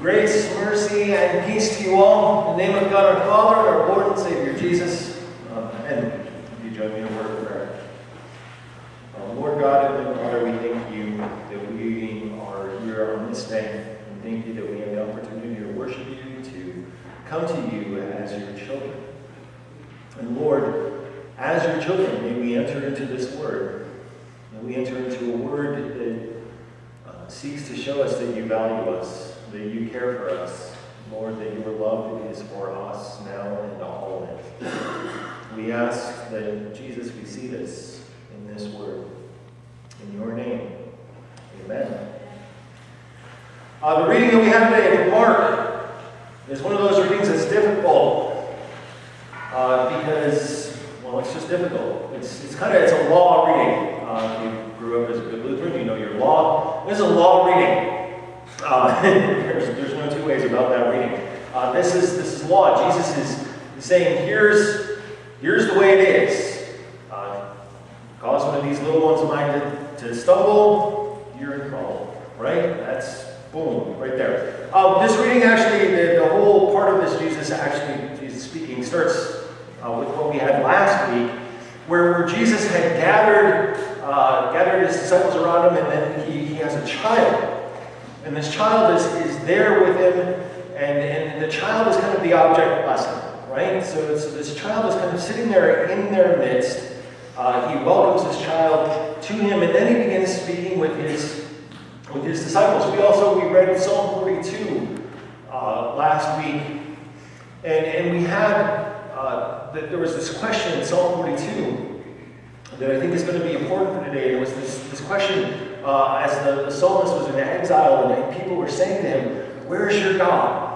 Grace, mercy, and peace to you all. In the name of God our Father, our Lord and Savior, Jesus. Amen. You join me in a word of prayer. Lord God and Father, we thank you that we are here on this day. And thank you that we have the opportunity to worship you, to come to you as your children. And Lord, as your children, may we enter into this word. May we enter into a word that seeks to show us that you value us, that you care for us. Lord, that your love is for us now and always. We ask that, Jesus, we see this in this word. In your name, amen. The reading that we have today from Mark is one of those readings that's difficult because, well, it's just difficult. It's a law reading. If you grew up as a good Lutheran, you know your law. This is a law reading. There's no two ways about that reading. This is law. Jesus is saying, here's the way it is. Cause one of these little ones of mine to stumble, you're in trouble. Right? That's boom, right there. This reading actually, the whole part of this, Jesus speaking, starts with what we had last week, where Jesus had gathered his disciples around him, and then he has a child. And this child is there with him, and the child is kind of the object lesson, right? So this child is kind of sitting there in their midst. He welcomes this child to him, and then he begins speaking with his disciples. We read Psalm 42 last week, and we had that there was this question in Psalm 42 that I think is going to be important for today. It was this question as the psalmist was in exile, and people were saying to him, "Where is your God?"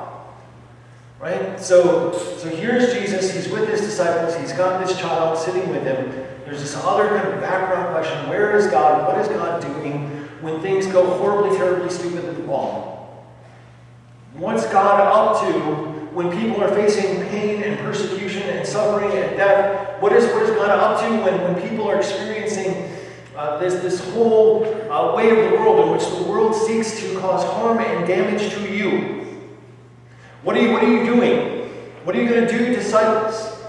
Right? So here's Jesus. He's with his disciples. He's got this child sitting with him. There's this other kind of background question: where is God? What is God doing when things go horribly, terribly stupid and wrong? What's God up to when people are facing pain and persecution and suffering and death? What is God up to when people are experiencing this whole way of the world in which the world seeks to cause harm and damage to you? What are you doing? What are you going to do, disciples?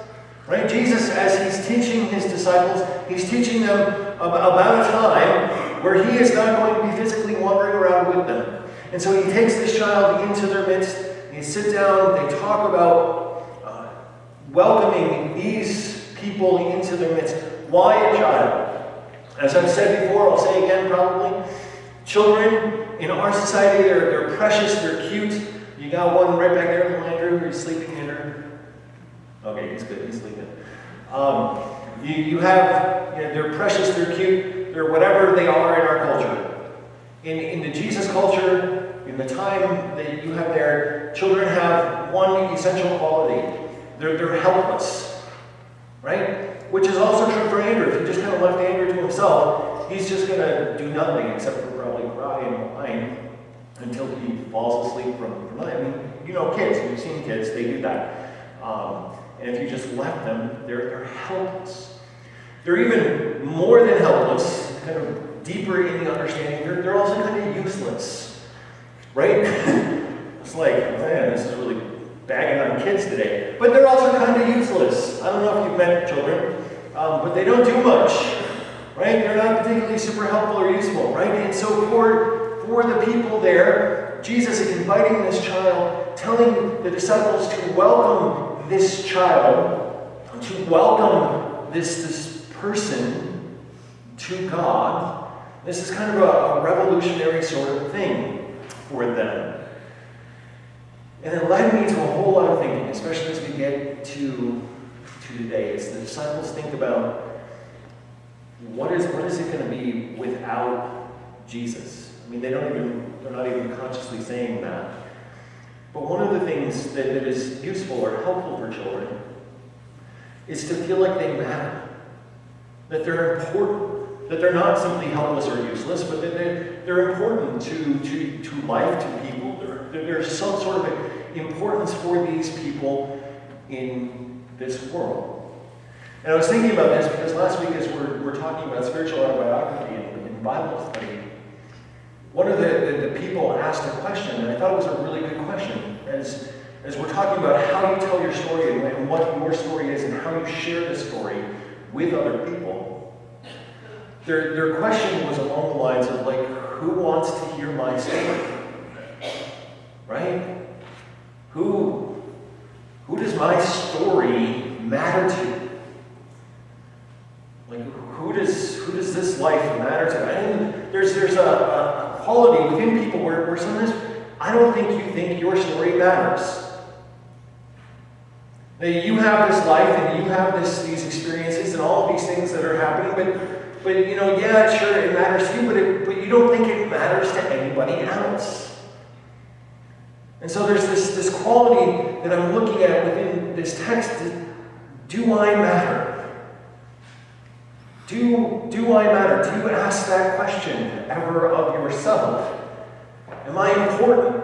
Right? Jesus, as he's teaching his disciples, he's teaching them about a time where he is not going to be physically wandering around with them. And so he takes this child into their midst. They sit down, they talk about welcoming these people into their midst. Why a child? As I've said before, I'll say again probably, children in our society, they're precious, they're cute. You got one right back there, little Andrew, who's sleeping in her. Okay, he's good, he's sleeping. They're precious, they're cute, they're whatever they are in our culture. In the Jesus culture, in the time that you have there, children have one essential quality. They're helpless, right? Which is also true for Andrew. If you just kind of left Andrew to himself, he's just going to do nothing except for probably cry and whine until he falls asleep from night. I mean, you know kids. You've seen kids. They do that. And if you just left them, they're helpless. They're even more than helpless, kind of deeper in the understanding. They're also kind of useless, right? It's like, man, this is really bagging on kids today. But they're also kind of useless. I don't know if you've met children, but they don't do much, right? They're not particularly super helpful or useful, right? And so for the people there, Jesus is inviting this child, telling the disciples to welcome this child, to welcome this person to God. This is kind of a revolutionary sort of thing for them. And it led me to a whole lot of thinking, especially as we get to today, as the disciples think about what is it going to be without Jesus? I mean, they're not even consciously saying that. But one of the things that is useful or helpful for children is to feel like they matter, that they're important, that they're not simply helpless or useless, but that they're important to life, to people. There's some sort of importance for these people in this world. And I was thinking about this because last week, as we're talking about spiritual autobiography and Bible study, one of the people asked a question, and I thought it was a really good question. as we're talking about how you tell your story and what your story is and how you share the story with other people, their question was along the lines of like, who wants to hear my story? Right? Who does my story matter to? Like, who does this life matter to? And there's a quality within people where sometimes I don't think you think your story matters. Now, you have this life and you have these experiences and all of these things that are happening, but you know, yeah, sure, it matters to you, but you don't think it matters to anybody else. And so there's this quality that I'm looking at within this text. Do I matter? Do I matter? Do you ask that question ever of yourself? Am I important?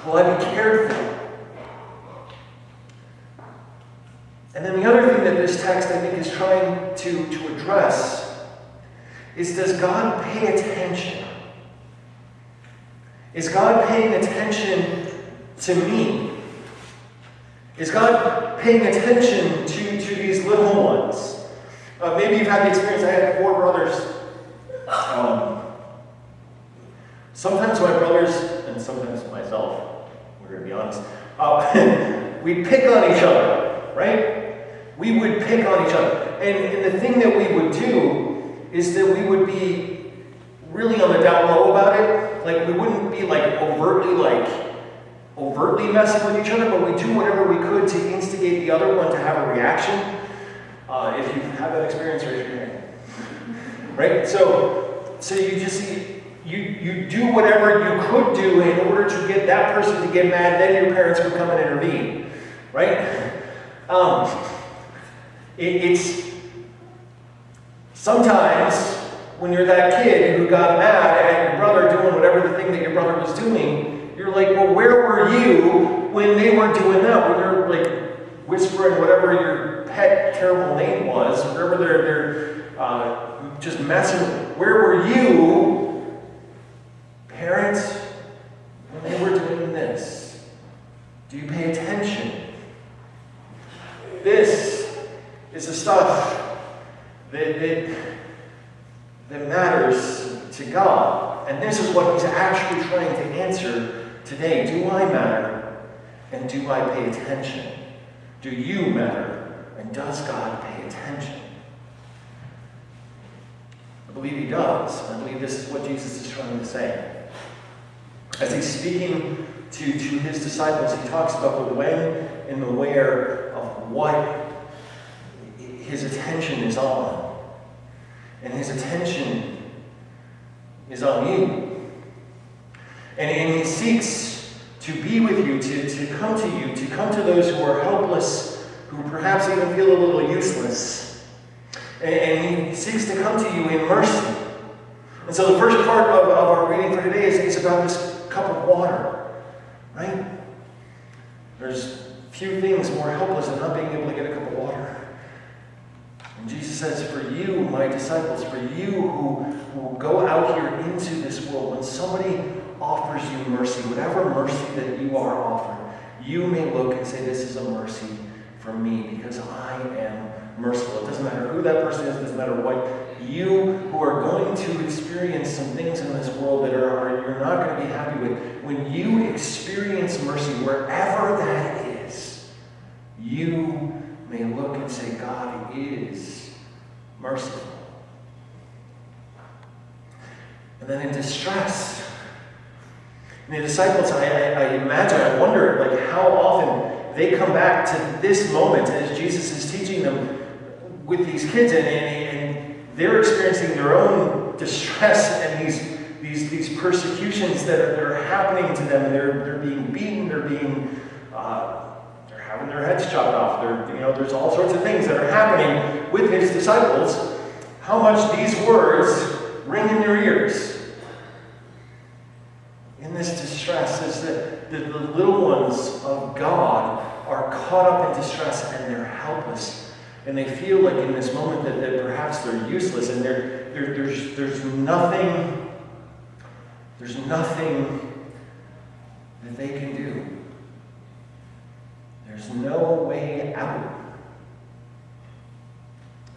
Will I be cared for? And then the other thing that this text, I think, is trying to address is, does God pay attention? Is God paying attention to me? Is God paying attention to these little ones? Maybe you've had the experience. I had 4 brothers. Sometimes my brothers, and sometimes myself, we're going to be honest, we'd pick on each other, right? We would pick on each other. And the thing that we would do is that we would be really on the down low about it. Like, we wouldn't be overtly messing with each other, but we'd do whatever we could to instigate the other one to have a reaction. If you've had that experience, raise your hand. Right? So you just you do whatever you could do in order to get that person to get mad, then your parents would come and intervene. Right? It's sometimes when you're that kid who got mad at your brother doing whatever the thing that your brother was doing, you're like, well, where were you when they were doing that? When they're like whispering whatever your pet terrible name was, wherever they're just messing. Where were you, parents, when they were doing this? Do you pay attention? This is the stuff that matters to God. And this is what he's actually trying to answer today. Do I matter? And do I pay attention? Do you matter? And does God pay attention? I believe he does. I believe this is what Jesus is trying to say. As he's speaking to his disciples, he talks about the when and the where of what his attention is on. And his attention is on you. And he seeks to be with you, to come to you, to come to those who are helpless, who perhaps even feel a little useless. And he seeks to come to you in mercy. And so the first part of our reading for today is about this cup of water. Right? There's few things more helpless than not being able to get a cup of water. And Jesus says, for you, my disciples, for you who go out here into this world, when somebody offers you mercy, whatever mercy that you are offered, you may look and say, this is a mercy from me because I am merciful. It doesn't matter who that person is, it doesn't matter what. You who are going to experience some things in this world that you're not going to be happy with, when you experience mercy, wherever that is, you may look and say, God is merciful. And then in distress, and the disciples, I imagine, I wonder, like, how often they come back to this moment as Jesus is teaching them with these kids, and they're experiencing their own distress and these persecutions that are happening to them, and they're being beaten, they're having their heads chopped off. There's all sorts of things that are happening with his disciples. How much these words ring in your ears in this distress is that the little ones of God are caught up in distress and they're helpless. And they feel like in this moment that perhaps they're useless and there's nothing that they can do. There's no way out.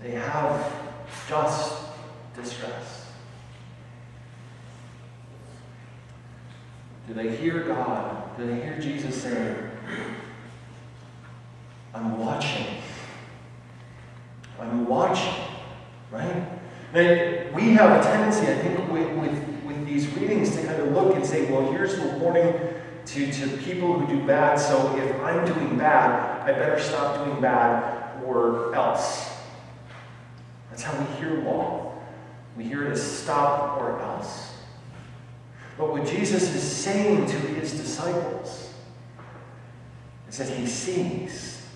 They have just distress. Do they hear God? Do they hear Jesus saying, I'm watching. I'm watching. Right? Now, we have a tendency, I think, with these readings to kind of look and say, well, here's the warning to people who do bad, so if I'm doing bad, I better stop doing bad or else. That's how we hear law. We hear it as stop or else. But what Jesus is saying to his disciples is that he sees.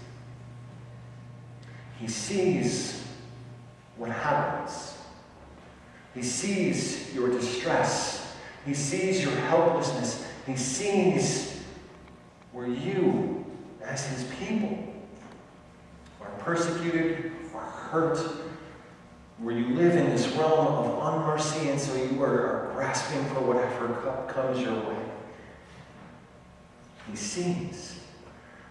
He sees what happens. He sees your distress. He sees your helplessness. He sees where you, as his people, are persecuted or hurt, where you live in this realm of unmercy, and so you are grasping for whatever comes your way. He sees.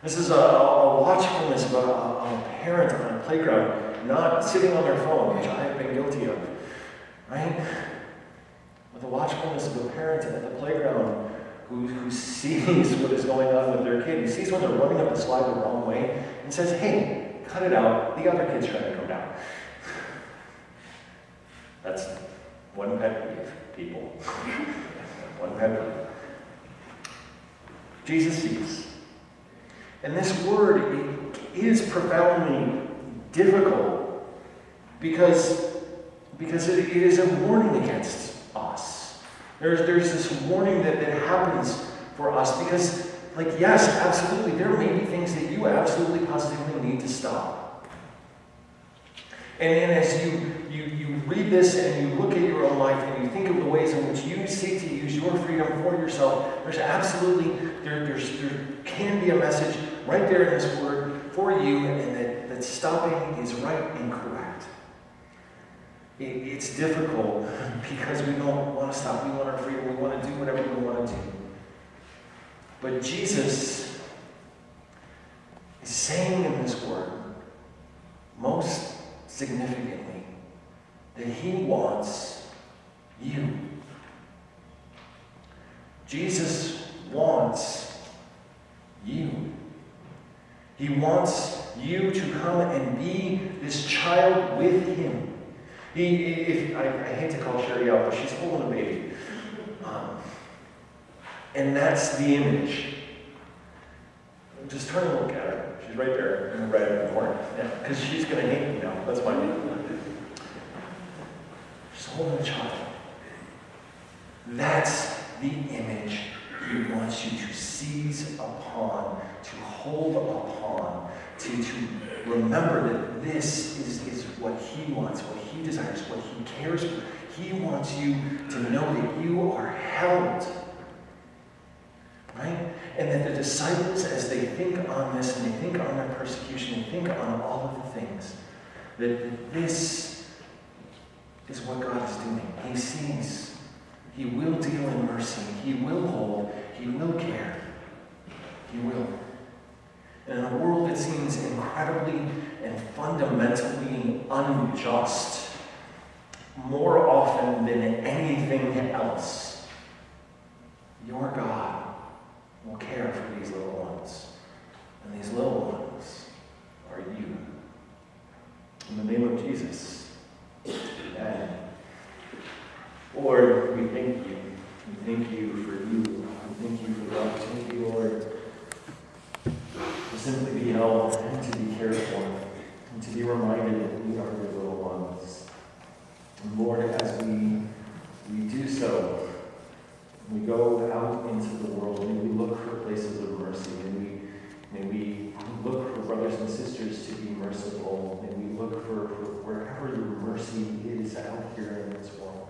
This is a watchfulness of a parent on a playground, not sitting on their phone, which I have been guilty of, right? With the watchfulness of a parent at the playground who sees what is going on with their kid. He sees when they're running up the slide the wrong way and says, hey, cut it out. The other kid's trying to come down. That's one pet peeve, people. One pet peeve. Jesus sees. And this word is profoundly difficult because it is a warning against us. There's this warning that happens for us because, yes, absolutely, there may be things that you absolutely positively need to stop. And as you read this and you look at your own life and you think of the ways in which you seek to use your freedom for yourself, there's absolutely, there can be a message right there in this word for you, and that stopping is right and correct. It's difficult because we don't want to stop. We want our freedom. We want to do whatever we want to do. But Jesus is saying in this word, most significantly, that he wants you. Jesus wants you. He wants you to come and be this child with him. I hate to call Sherry out, but she's holding a baby. And that's the image. Just turn and look at her. She's right there, right in the corner. Yeah, because she's going to hate me now. That's fine. She's holding a child. That's the image he wants you to seize upon, to hold upon, to remember that this is what he wants, what he desires, what he cares for. He wants you to know that you are held. Right? And that the disciples, as they think on this, and they think on their persecution, they think on all of the things, that this is what God is doing. He sees. He will deal in mercy. He will hold. He will care. He will. And in a world that seems incredibly and fundamentally unjust, more often than anything else, your God will care for these little ones. And these little ones are you. In the name of Jesus, amen. Lord, we thank you. We thank you for you. We thank you for the opportunity, Lord, to simply be held and to be cared for, and to be reminded that we are your little ones. And Lord, as we do so, we go out into the world, may we look for places of mercy. May we look for brothers and sisters to be merciful. May we look for wherever your mercy is out here in this world.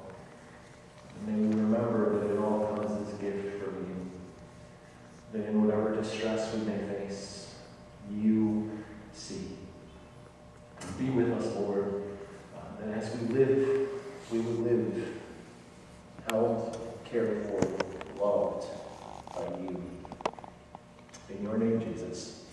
And may we remember that it all comes as a gift from you. That in whatever distress we may face, you see. Be with us, Lord. And as we live, we would live held, cared for, loved by you. In your name, Jesus.